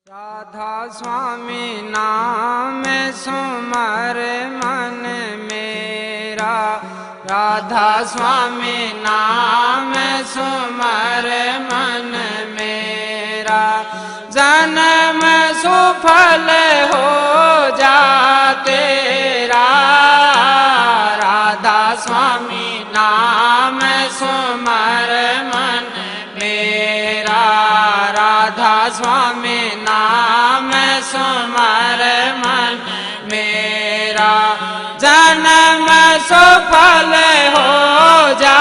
राधा स्वामी नाम सुमर मन मेरा, राधा स्वामी नाम सुमर मन मेरा, जन्म सुफल हो जा तेरा। राधा स्वामी नाम सुमर मन मेरा, राधा स्वामी नाम सुमर मन मेरा, जन्म सुफल हो जा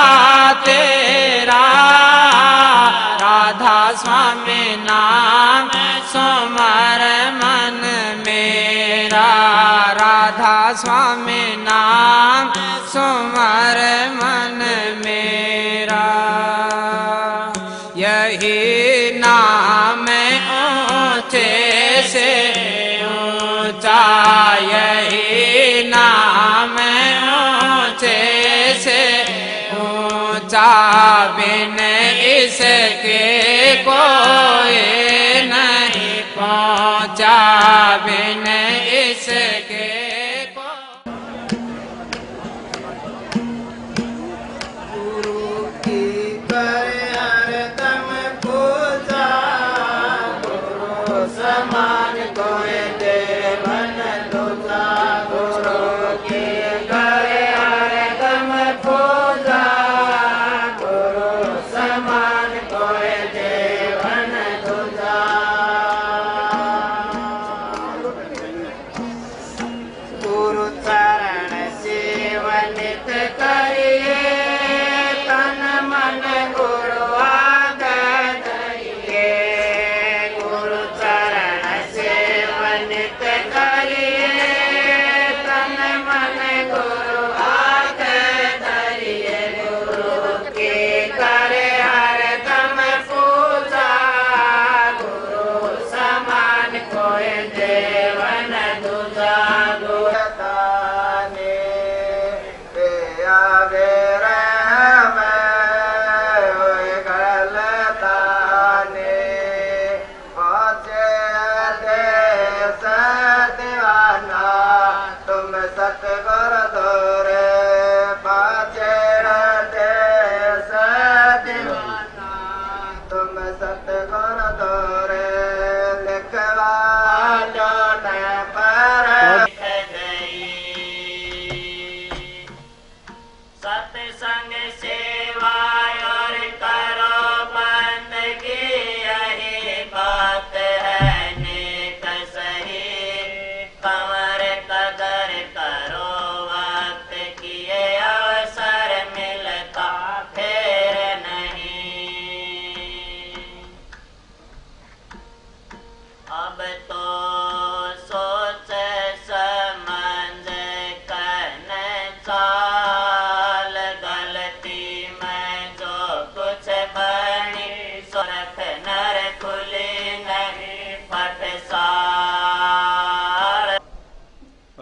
तेरा। राधा स्वामी नाम सुमर मन मेरा, राधा स्वामी नाम सुमर मन मेरा। यही नाम ऊंचे से ऊंचा, यही नाम ऊंचे से ऊंचा, बिन इसके कोई नहीं पहुंचा, बिन इसके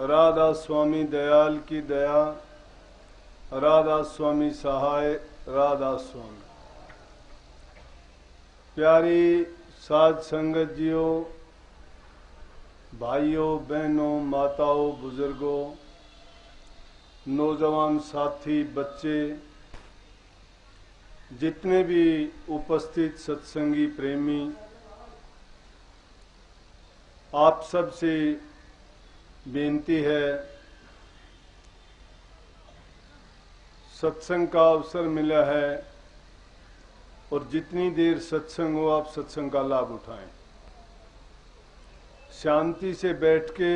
राधा स्वामी दयाल की दया, राधा स्वामी सहाय, राधा स्वामी। प्यारी साध संगत जियों, भाइयों बहनों, माताओं, बुजुर्गों, नौजवान साथी, बच्चे, जितने भी उपस्थित सत्संगी प्रेमी, आप सब से बेनती है, सत्संग का अवसर मिला है और जितनी देर सत्संग हो आप सत्संग का लाभ उठाएं। शांति से बैठ के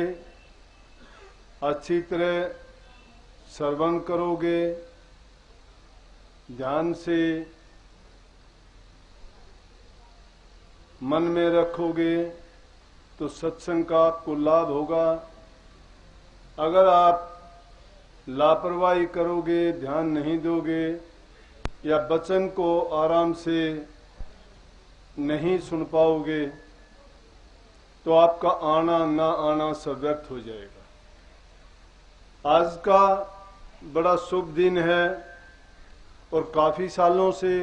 अच्छी तरह श्रवण करोगे, ध्यान से मन में रखोगे तो सत्संग का आपको लाभ होगा। अगर आप लापरवाही करोगे, ध्यान नहीं दोगे या वचन को आराम से नहीं सुन पाओगे तो आपका आना ना आना सब व्यर्थ हो जाएगा। आज का बड़ा शुभ दिन है और काफी सालों से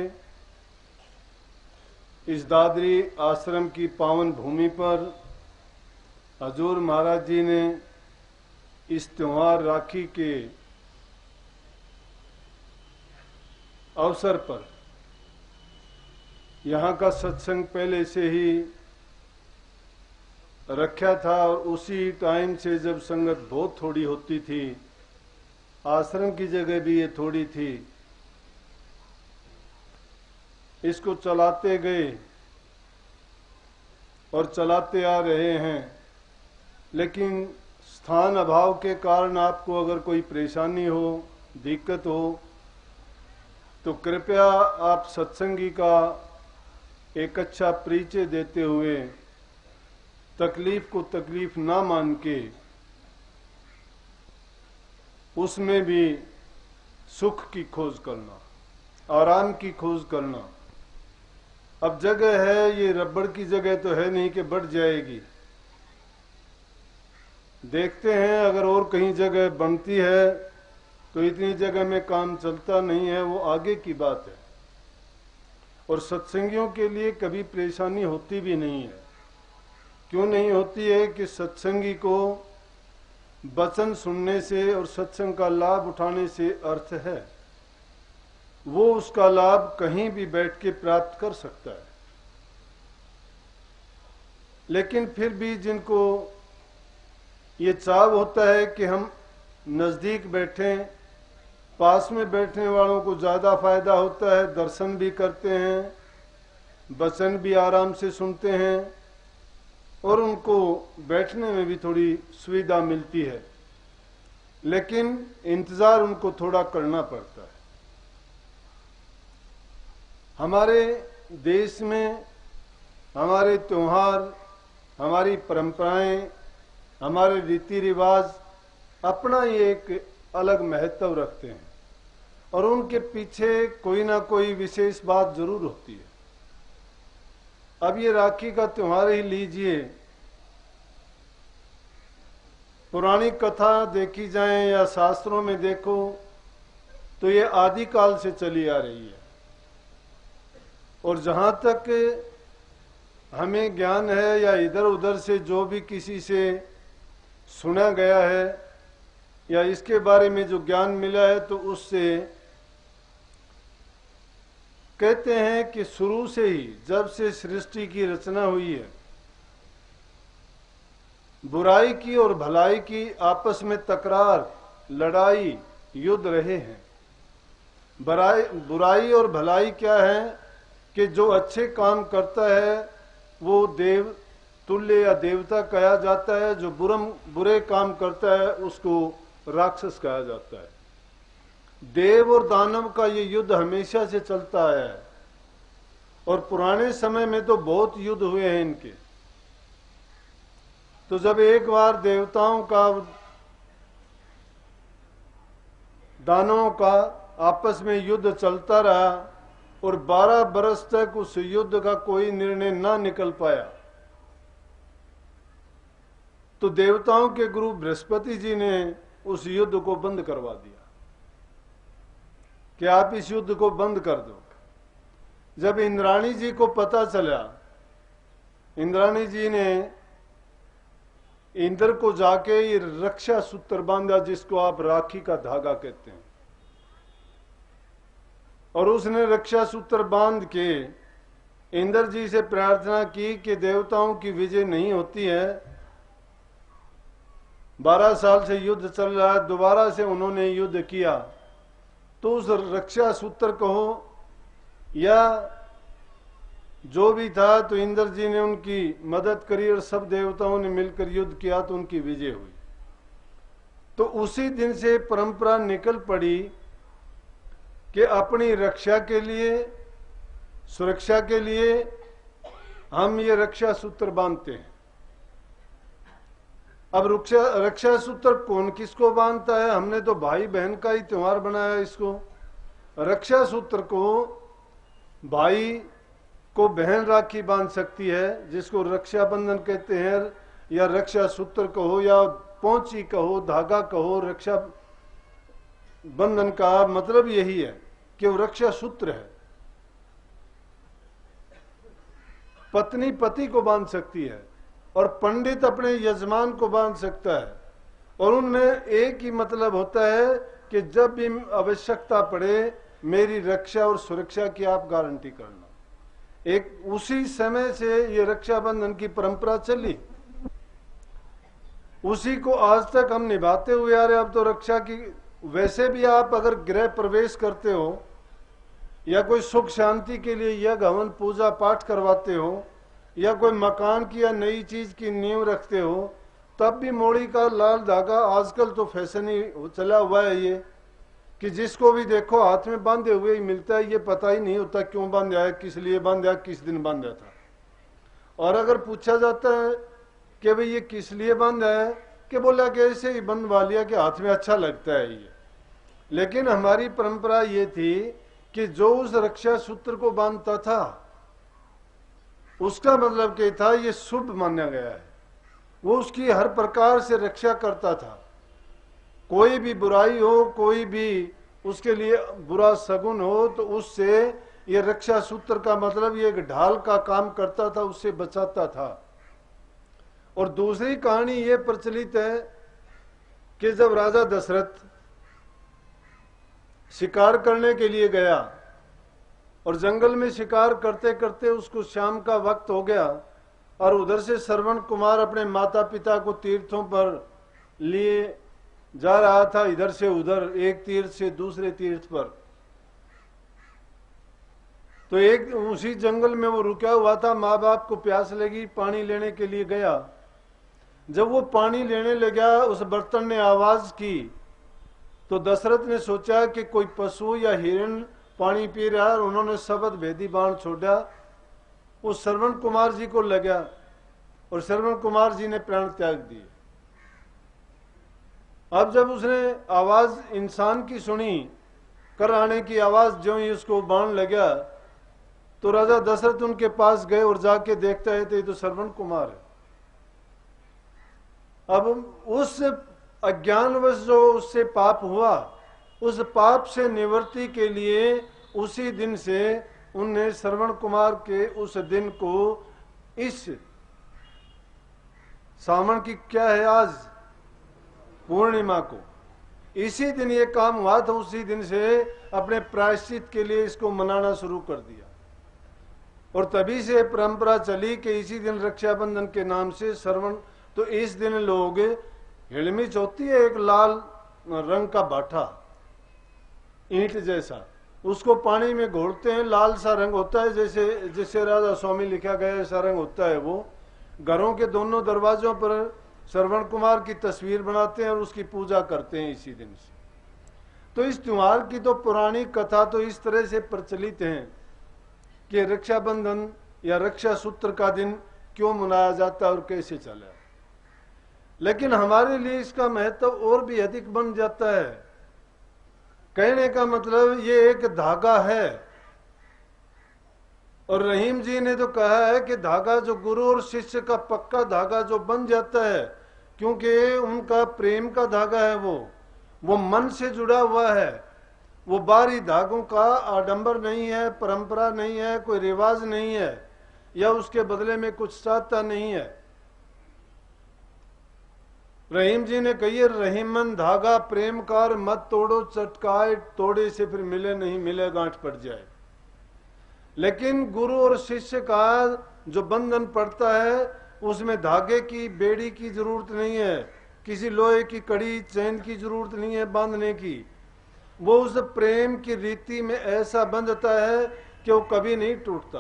इस दादरी आश्रम की पावन भूमि पर हजूर महाराज जी ने इस त्योहार राखी के अवसर पर यहाँ का सत्संग पहले से ही रखा था और उसी टाइम से जब संगत बहुत थोड़ी होती थी, आश्रम की जगह भी ये थोड़ी थी, इसको चलाते गए और चलाते आ रहे हैं। लेकिन स्थान अभाव के कारण आपको अगर कोई परेशानी हो, दिक्कत हो, तो कृपया आप सत्संगी का एक अच्छा परिचय देते हुए तकलीफ को तकलीफ ना मान के उसमें भी सुख की खोज करना, आराम की खोज करना। अब जगह है, ये रबड़ की जगह तो है नहीं कि बढ़ जाएगी। देखते हैं अगर और कहीं जगह बनती है तो इतनी जगह में काम चलता नहीं है, वो आगे की बात है। और सत्संगियों के लिए कभी परेशानी होती भी नहीं है। क्यों नहीं होती है कि सत्संगी को वचन सुनने से और सत्संग का लाभ उठाने से अर्थ है, वो उसका लाभ कहीं भी बैठ के प्राप्त कर सकता है। लेकिन फिर भी जिनको ये चाव होता है कि हम नजदीक बैठें, पास में बैठने वालों को ज्यादा फायदा होता है, दर्शन भी करते हैं, वचन भी आराम से सुनते हैं और उनको बैठने में भी थोड़ी सुविधा मिलती है, लेकिन इंतजार उनको थोड़ा करना पड़ता है। हमारे देश में हमारे त्योहार, हमारी परंपराएं, हमारे रीति रिवाज अपना ही एक अलग महत्व रखते हैं और उनके पीछे कोई ना कोई विशेष बात जरूर होती है। अब ये राखी का त्योहार ही लीजिए, पुरानी कथा देखी जाए या शास्त्रों में देखो तो ये आदिकाल से चली आ रही है। और जहां तक हमें ज्ञान है या इधर उधर से जो भी किसी से सुना गया है या इसके बारे में जो ज्ञान मिला है, तो उससे कहते हैं कि शुरू से ही जब से सृष्टि की रचना हुई है, बुराई की और भलाई की आपस में तकरार, लड़ाई, युद्ध रहे हैं। बुराई और भलाई क्या है कि जो अच्छे काम करता है वो देव तुल्य या देवता कहा जाता है, जो बुरे काम करता है उसको राक्षस कहा जाता है। देव और दानव का ये युद्ध हमेशा से चलता आया है और पुराने समय में तो बहुत युद्ध हुए हैं इनके। तो जब एक बार देवताओं का दानवों का आपस में युद्ध चलता रहा और 12 बरस तक उस युद्ध का कोई निर्णय ना निकल पाया, तो देवताओं के गुरु बृहस्पति जी ने उस युद्ध को बंद करवा दिया कि आप इस युद्ध को बंद कर दो। जब इंद्राणी जी को पता चला, इंद्राणी जी ने इंद्र को जाके ये रक्षा सूत्र बांधा, जिसको आप राखी का धागा कहते हैं, और उसने रक्षा सूत्र बांध के इंद्र जी से प्रार्थना की कि देवताओं की विजय नहीं होती है, 12 साल से युद्ध चल रहा है, दोबारा से उन्होंने युद्ध किया, तो उस रक्षा सूत्र कहो या जो भी था, तो इंद्र जी ने उनकी मदद करी और सब देवताओं ने मिलकर युद्ध किया तो उनकी विजय हुई। तो उसी दिन से परंपरा निकल पड़ी कि अपनी रक्षा के लिए, सुरक्षा के लिए हम ये रक्षा सूत्र बांधते हैं। अब रक्षा सूत्र कौन किसको बांधता है? हमने तो भाई बहन का ही त्योहार बनाया इसको। रक्षा सूत्र को भाई को बहन राखी बांध सकती है, जिसको रक्षाबंधन कहते हैं, या रक्षा सूत्र कहो या पोंची कहो, धागा कहो। रक्षा बंधन का मतलब यही है कि वो रक्षा सूत्र है। पत्नी पति को बांध सकती है और पंडित अपने यजमान को बांध सकता है, और उनमें एक ही मतलब होता है कि जब भी आवश्यकता पड़े मेरी रक्षा और सुरक्षा की आप गारंटी करना। एक उसी समय से ये रक्षाबंधन की परंपरा चली, उसी को आज तक हम निभाते हुए आ रहे। अब तो रक्षा की, वैसे भी आप अगर गृह प्रवेश करते हो या कोई सुख शांति के लिए यज्ञ हवन पूजा पाठ करवाते हो या कोई मकान की या नई चीज की नींव रखते हो, तब भी मोड़ी का लाल धागा आजकल तो फैशन ही चला हुआ है ये, कि जिसको भी देखो हाथ में बांधे हुए ही मिलता है। ये पता ही नहीं होता क्यों बांधा है, किस लिए बांधा, किस दिन बांधा था। और अगर पूछा जाता है कि भाई ये किस लिए बांधा है, कि बोला कि ऐसे ही बंधवा लिया कि हाथ में अच्छा लगता है ये। लेकिन हमारी परंपरा ये थी कि जो उस रक्षा सूत्र को बांधता था उसका मतलब क्या था, ये शुभ माना गया है। वो उसकी हर प्रकार से रक्षा करता था। कोई भी बुराई हो, कोई भी उसके लिए बुरा सगुन हो, तो उससे ये रक्षा सूत्र का मतलब ये एक ढाल का काम करता था, उससे बचाता था। और दूसरी कहानी ये प्रचलित है कि जब राजा दशरथ शिकार करने के लिए गया और जंगल में शिकार करते करते उसको शाम का वक्त हो गया, और उधर से श्रवण कुमार अपने माता पिता को तीर्थों पर लिए जा रहा था, इधर से उधर, एक तीर्थ से दूसरे तीर्थ पर। तो एक उसी जंगल में वो रुका हुआ था, माँ बाप को प्यास लगी, पानी लेने के लिए गया। जब वो पानी लेने लगा, उस बर्तन ने आवाज की, तो दशरथ ने सोचा कि कोई पशु या हिरण पानी पी रहा है, और उन्होंने शब्द भेदी बाण छोड़ा। उस श्रवण कुमार जी को लगा और श्रवण कुमार जी ने प्राण त्याग दिए। अब जब उसने आवाज इंसान की सुनी, कर आने की आवाज, जो ही उसको बाण लगा, तो राजा दशरथ उनके पास गए और जाके देखता है तो ये तो श्रवण कुमार है। अब उस अज्ञानवश जो उससे पाप हुआ, उस पाप से निवृत्ति के लिए उसी दिन से उनने श्रवण कुमार के उस दिन को, इस सावन की क्या है आज, पूर्णिमा को, इसी दिन ये काम हुआ था। उसी दिन से अपने प्रायश्चित के लिए इसको मनाना शुरू कर दिया, और तभी से परंपरा चली कि इसी दिन रक्षाबंधन के नाम से श्रवण। तो इस दिन लोग, हिलमिच होती है एक लाल रंग का बाठा, ईंट जैसा, उसको पानी में घोलते हैं, लाल सा रंग होता है, जैसे जिससे राजा स्वामी लिखा गया ऐसा रंग होता है। वो घरों के दोनों दरवाजों पर श्रवण कुमार की तस्वीर बनाते हैं और उसकी पूजा करते हैं इसी दिन से। तो इस त्योहार की तो पुरानी कथा तो इस तरह से प्रचलित है कि रक्षाबंधन या रक्षा सूत्र का दिन क्यों मनाया जाता है और कैसे चला। लेकिन हमारे लिए इसका महत्व और भी अधिक बन जाता है। कहने का मतलब ये एक धागा है, और रहीम जी ने तो कहा है कि धागा जो गुरु और शिष्य का पक्का धागा जो बन जाता है, क्योंकि उनका प्रेम का धागा है, वो मन से जुड़ा हुआ है। वो बाहरी धागों का आडंबर नहीं है, परंपरा नहीं है, कोई रिवाज नहीं है, या उसके बदले में कुछ चाहता नहीं है। रहीम जी ने कही, रहीमन धागा प्रेमकार मत तोड़ो, चटकाए तोड़े से फिर मिले नहीं मिले गांठ पड़ जाए। लेकिन गुरु और शिष्य का जो बंधन पड़ता है, उसमें धागे की बेड़ी की जरूरत नहीं है, किसी लोहे की कड़ी चैन की जरूरत नहीं है बांधने की। वो उस प्रेम की रीति में ऐसा बंधता है कि वो कभी नहीं टूटता।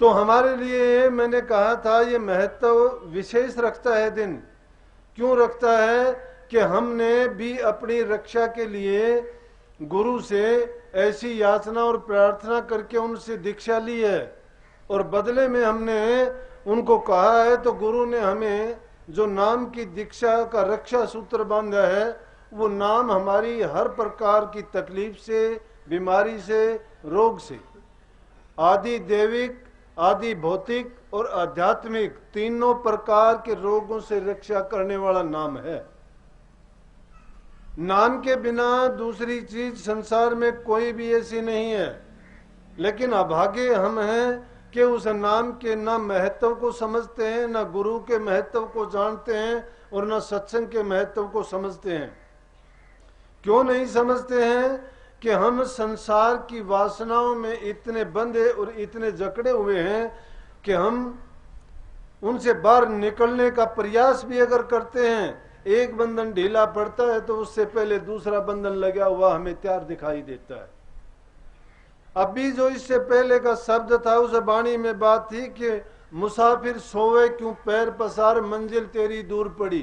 तो हमारे लिए मैंने कहा था ये महत्व विशेष रखता है दिन। क्यों रखता है कि हमने भी अपनी रक्षा के लिए गुरु से ऐसी याचना और प्रार्थना करके उनसे दीक्षा ली है, और बदले में हमने उनको कहा है, तो गुरु ने हमें जो नाम की दीक्षा का रक्षा सूत्र बांधा है, वो नाम हमारी हर प्रकार की तकलीफ से, बीमारी से, रोग से, आदि दैविक, आदि भौतिक और आध्यात्मिक, तीनों प्रकार के रोगों से रक्षा करने वाला नाम है। नाम के बिना दूसरी चीज संसार में कोई भी ऐसी नहीं है। लेकिन अभागे हम हैं कि उस नाम के न महत्व को समझते हैं, न गुरु के महत्व को जानते हैं और न सत्संग के महत्व को समझते हैं। क्यों नहीं समझते हैं कि हम संसार की वासनाओं में इतने बंधे और इतने जकड़े हुए हैं कि हम उनसे बाहर निकलने का प्रयास भी अगर करते हैं, एक बंधन ढीला पड़ता है तो उससे पहले दूसरा बंधन लगा हुआ हमें तैयार दिखाई देता है। अभी जो इससे पहले का शब्द था उस वाणी में बात थी कि मुसाफिर सोवे क्यों पैर पसार, मंजिल तेरी दूर पड़ी।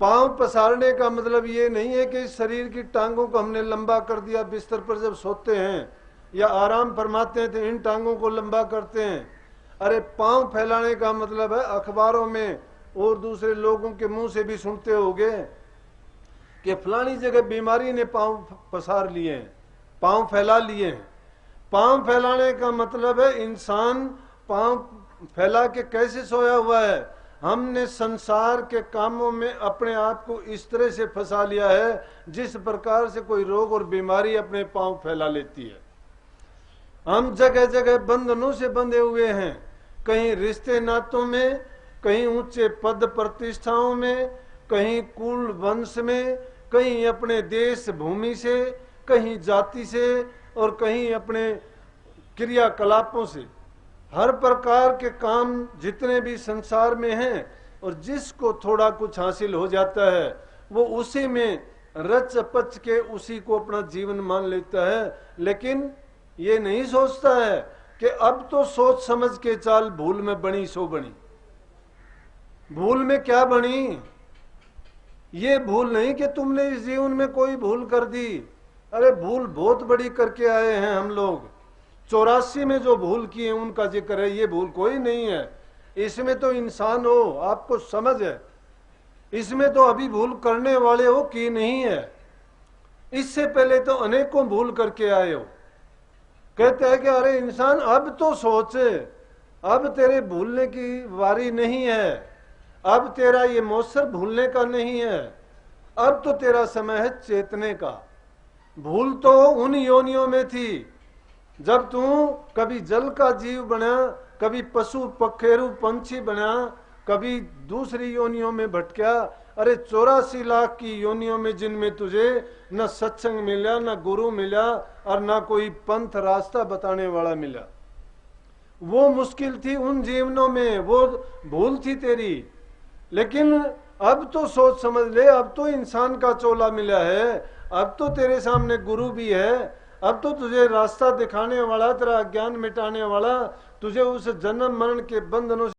पांव पसारने का मतलब ये नहीं है कि इस शरीर की टांगों को हमने लंबा कर दिया, बिस्तर पर जब सोते हैं या आराम फरमाते हैं तो इन टांगों को लंबा करते हैं। अरे पांव फैलाने का मतलब है, अखबारों में और दूसरे लोगों के मुंह से भी सुनते होंगे कि फलानी जगह बीमारी ने पांव पसार लिए हैं, पांव फैला लिए हैं। पांव फैलाने का मतलब है इंसान पांव फैला के कैसे सोया हुआ है। हमने संसार के कामों में अपने आप को इस तरह से फंसा लिया है जिस प्रकार से कोई रोग और बीमारी अपने पांव फैला लेती है। हम जगह जगह बंधनों से बंधे हुए हैं, कहीं रिश्ते नातों में, कहीं ऊंचे पद प्रतिष्ठाओं में, कहीं कुल वंश में, कहीं अपने देश भूमि से, कहीं जाति से और कहीं अपने क्रियाकलापों से। हर प्रकार के काम जितने भी संसार में हैं और जिसको थोड़ा कुछ हासिल हो जाता है वो उसी में रच पच के उसी को अपना जीवन मान लेता है, लेकिन ये नहीं सोचता है कि अब तो सोच समझ के चाल, भूल में बनी सो बनी। भूल में क्या बनी? ये भूल नहीं कि तुमने इस जीवन में कोई भूल कर दी। अरे भूल बहुत बड़ी करके आए हैं हम लोग। 84 में जो भूल की है उनका जिक्र है, ये भूल कोई नहीं है। इसमें तो इंसान हो, आपको समझ है। इसमें तो अभी भूल करने वाले हो की नहीं है, इससे पहले तो अनेकों भूल करके आए हो। कहते हैं कि अरे इंसान अब तो सोचे, अब तेरे भूलने की वारी नहीं है, अब तेरा ये मौसर भूलने का नहीं है, अब तो तेरा समय है चेतने का। भूल तो उन योनियों में थी जब तू कभी जल का जीव बना, कभी पशु पखेरु पंछी बना, कभी दूसरी योनियों में भटका। अरे 84 लाख की योनियों में जिनमें तुझे न सत्संग मिला, न गुरु मिला और न कोई पंथ रास्ता बताने वाला मिला। वो मुश्किल थी उन जीवनों में, वो भूल थी तेरी। लेकिन अब तो सोच समझ ले, अब तो इंसान का चोला मिला है, अब तो तेरे सामने गुरु भी है, अब तो तुझे रास्ता दिखाने वाला, तेरा अज्ञान मिटाने वाला, तुझे उस जन्म मरण के बंधनों